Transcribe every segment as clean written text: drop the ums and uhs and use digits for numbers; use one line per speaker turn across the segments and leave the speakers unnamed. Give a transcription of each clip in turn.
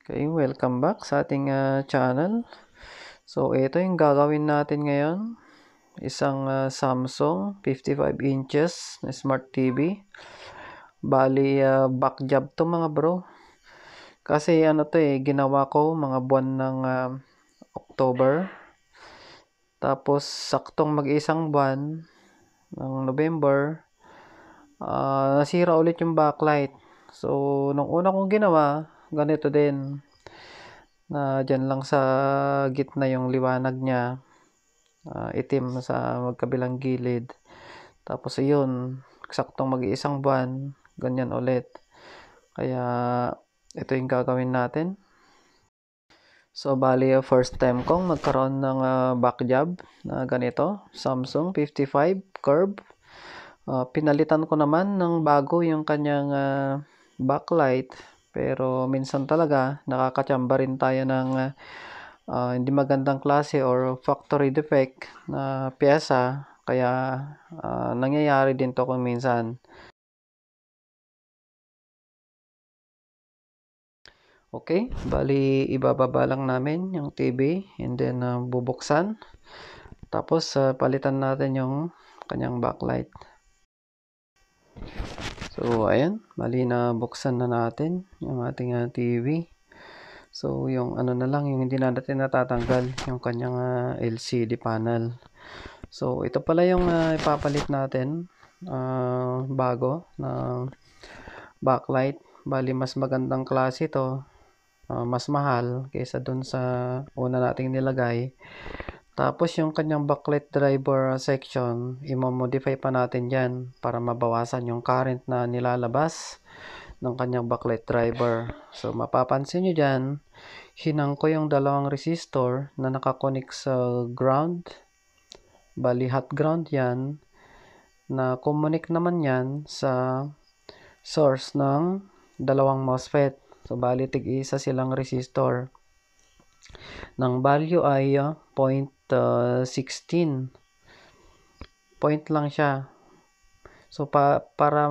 Okay, welcome back sa ating channel. So, ito yung gagawin natin ngayon. Isang Samsung 55 inches na Smart TV. Bali, back job to mga bro. Kasi ginawa ko mga buwan ng October. Tapos, saktong mag-isang buwan ng November, nasira ulit yung backlight. So, nung una kong ginawa, ganito din. Na dyan lang sa gitna yung liwanag niya, itim sa magkabilang gilid. Tapos ayun, saktong mag-iisang buwan, ganyan ulit. Kaya ito yung gagawin natin. So bali, first time kong magkaroon ng back job na ganito, Samsung 55 curve. Pinalitan ko naman ng bago yung kanyang backlight, pero minsan talaga nakakatsamba rin tayo ng hindi magandang klase or factory defect na pyesa, kaya nangyayari din to kung minsan. Okay, bali ibababa lang namin yung TV and then bubuksan, tapos palitan natin yung kanyang backlight. So ayan, bali na buksan na natin yung ating TV. So yung ano na lang, yung hindi natin natatanggal yung kanyang LCD panel. So ito pala yung ipapalit natin, bago na backlight. Bali mas magandang klase to, mas mahal kaysa dun sa una nating nilagay. Tapos yung kanyang backlight driver section, i-modify pa natin yan para mabawasan yung current na nilalabas ng kanyang backlight driver. So mapapansin nyo dyan, hinang ko yung dalawang resistor na nakakonect sa ground. Bali hot ground yan, na connect naman yan sa source ng dalawang MOSFET. So bali tig-isa silang resistor. Ng value ay 0.16. Point lang siya. So para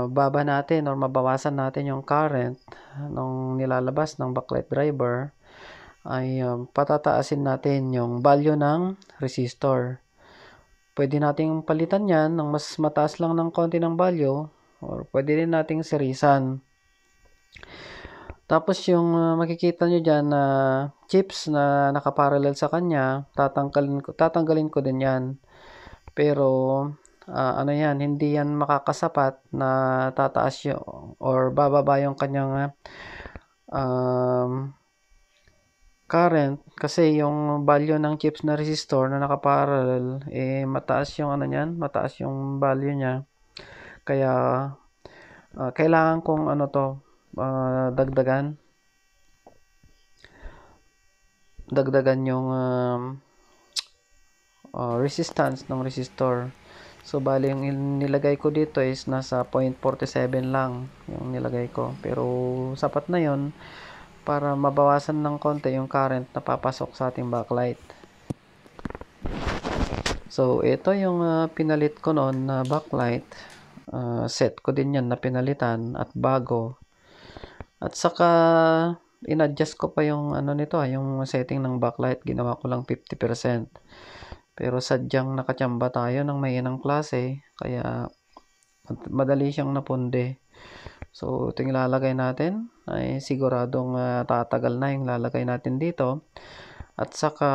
baba natin or mabawasan natin yung current nung nilalabas ng backlight driver, ay patataasin natin yung value ng resistor. Pwede nating palitan yan ng mas mataas lang ng konti ng value, or pwede rin nating serisan. Tapos yung makikita nyo dyan na chips na nakaparallel sa kanya, tatanggalin ko din yan. Pero ano yan, hindi yan makakasapat na tataas yung or bababa yung kanyang current, kasi yung value ng chips na resistor na nakaparallel, mataas yung mataas yung value niya. Kaya kailangan kong dagdagan yung resistance ng resistor. So bali yung nilagay ko dito is nasa 0.47 lang yung nilagay ko, pero sapat na yon para mabawasan ng konti yung current na papasok sa ating backlight. So ito yung pinalit ko noon na backlight. Set ko din yan na pinalitan at bago. At saka in-adjust ko pa yung yung setting ng backlight, ginawa ko lang 50%. Pero sadyang nakachamba tayo ng mahinang klase, kaya madali siyang napunde. So ito yung lalagay natin, ay siguradong tatagal na yung lalagay natin dito. At saka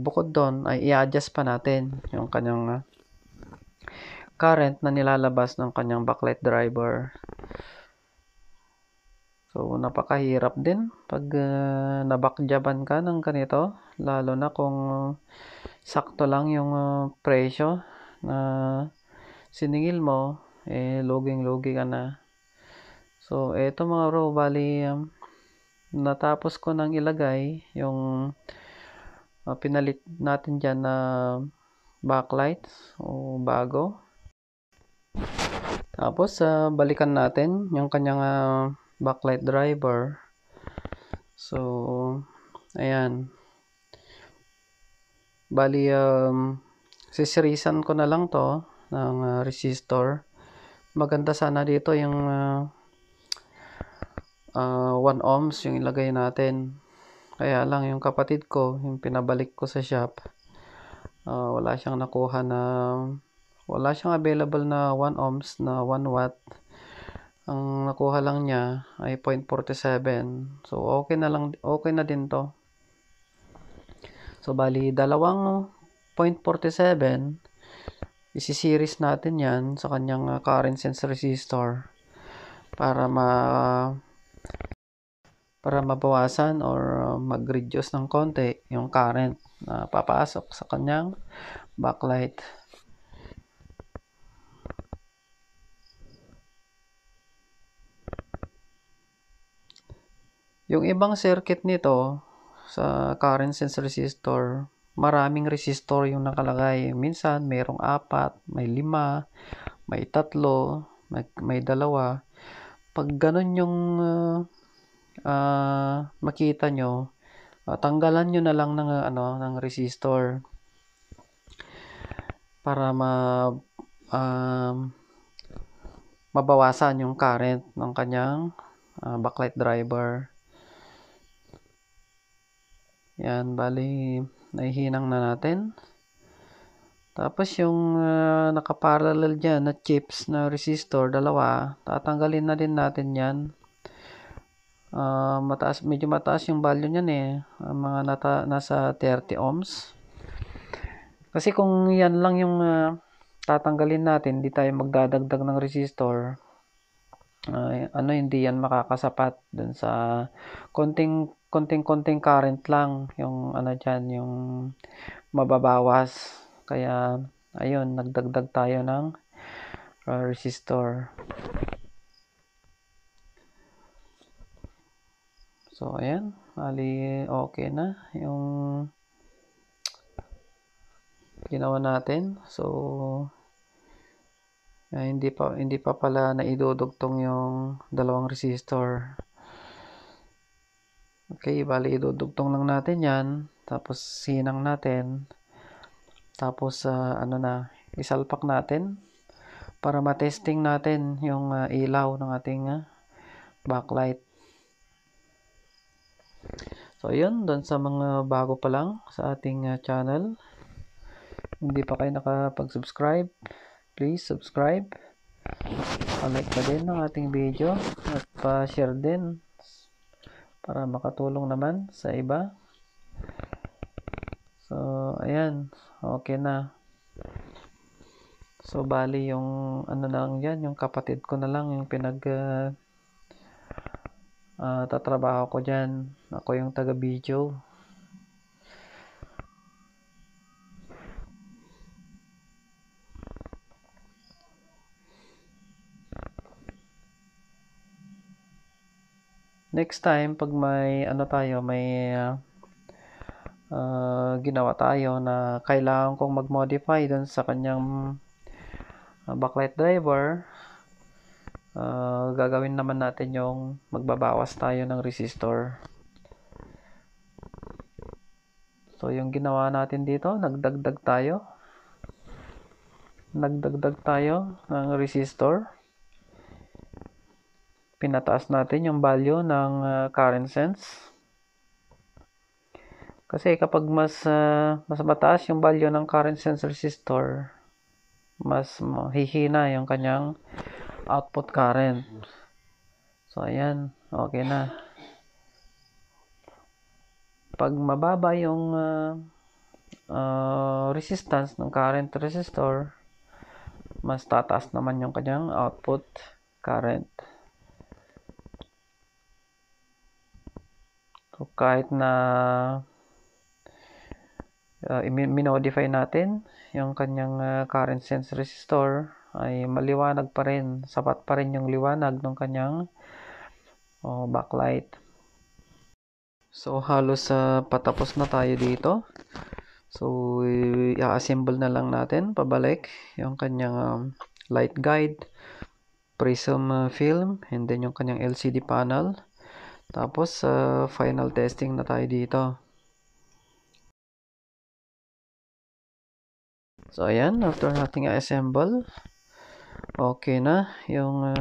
bukod doon ay i-adjust pa natin yung kanyang current na nilalabas ng kanyang backlight driver. So napakahirap din pag nabakjaban ka ng ganito, lalo na kung sakto lang yung presyo na siningil mo, luging-lugi ka na. So eto mga bro, bali natapos ko nang ilagay yung pinalit natin dyan na backlight o bago. Tapos balikan natin yung kanyang backlight driver. So ayan, bali sisirisan ko na lang to ng resistor maganda sana dito yung 1 ohms yung ilagay natin. Kaya lang yung kapatid ko, yung pinabalik ko sa shop, wala siyang nakuha na, wala siyang available na 1 ohms na 1 watt. Ang nakuha lang niya ay 0.47. So okay na din to. So bali dalawang 0.47, isi-series natin yan sa kanyang current sense resistor para mabawasan or mag-reduce ng konti yung current na papasok sa kanyang backlight. Yung ibang circuit nito sa current sense resistor, maraming resistor yung nakalagay. Minsan mayroong 4, may 5, may 3, may 2. Pag ganun yung makita nyo, tanggalan nyo na lang ng resistor para mabawasan yung current ng kanyang backlight driver. Yan, bali nahihinang na natin. Tapos yung nakaparallel dyan na chips na resistor, dalawa, tatanggalin na din natin yan. Medyo mataas yung value niyan eh, mga nasa 30 ohms. Kasi kung yan lang yung tatanggalin natin, hindi tayo magdadagdag ng resistor, hindi yan makakasapat dun sa konting current lang yung dyan, yung mababawas. Kaya ayun, nagdagdag tayo ng resistor. So ayan, bali okay na yung ginawa natin. So hindi pa pala naidudugtong yung dalawang resistor. Okay, bali idudugtong lang natin yan, tapos sinang natin, tapos isalpak natin para matesting natin yung ilaw ng ating backlight. So yun, doon sa mga bago pa lang sa ating channel, hindi pa kayo nakapag-subscribe, please subscribe, like pa din ng ating video at pa-share din para makatulong naman sa iba. So ayan, okay na. So bali yung lang yan, yung kapatid ko na lang yung tatrabaho ko dyan. Ako yung taga-video. Next time, pag may ginawa tayo na kailangan kong mag-modify dun sa kanyang backlight driver, gagawin naman natin yung magbabawas tayo ng resistor. So yung ginawa natin dito, nagdagdag tayo ng resistor. Pinataas natin yung value ng current sense. Kasi kapag mas mataas yung value ng current sense resistor, mas hihina yung kanyang output current. So ayan, okay na. Pag mababa yung resistance ng current resistor, mas tataas naman yung kanyang output current. So kahit na minodify natin yung kanyang current sense resistor, ay maliwanag pa rin, sapat pa rin yung liwanag ng kanyang backlight. So halos patapos na tayo dito. So i-assemble na lang natin pabalik yung kanyang light guide, prism film, and then yung kanyang LCD panel. Tapos final testing na tayo dito. So ayan, after nating assemble, okay na yung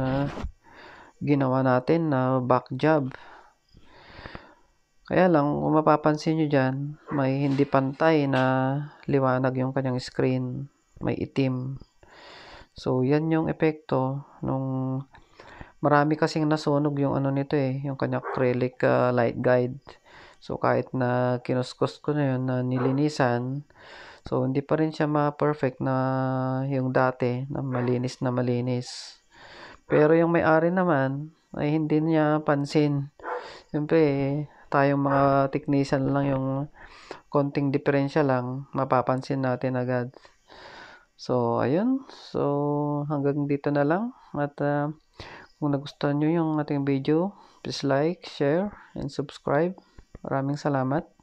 ginawa natin na back job. Kaya lang, kung mapapansin nyo dyan, may hindi pantay na liwanag yung kanyang screen. May itim. So, yan yung epekto nung marami kasing nasunog yung ano nito yung kanyang acrylic light guide. So, kahit na kinuskus ko na yun, na nilinisan, so, hindi pa rin siya ma-perfect na yung dati, na malinis na malinis. Pero yung may-ari naman, ay hindi niya pansin. Siyempre, tayong mga technician lang yung konting diferensya lang, mapapansin natin agad. So, ayun. So, hanggang dito na lang. At kung nagustuhan nyo yung ating video, please like, share, and subscribe. Maraming salamat.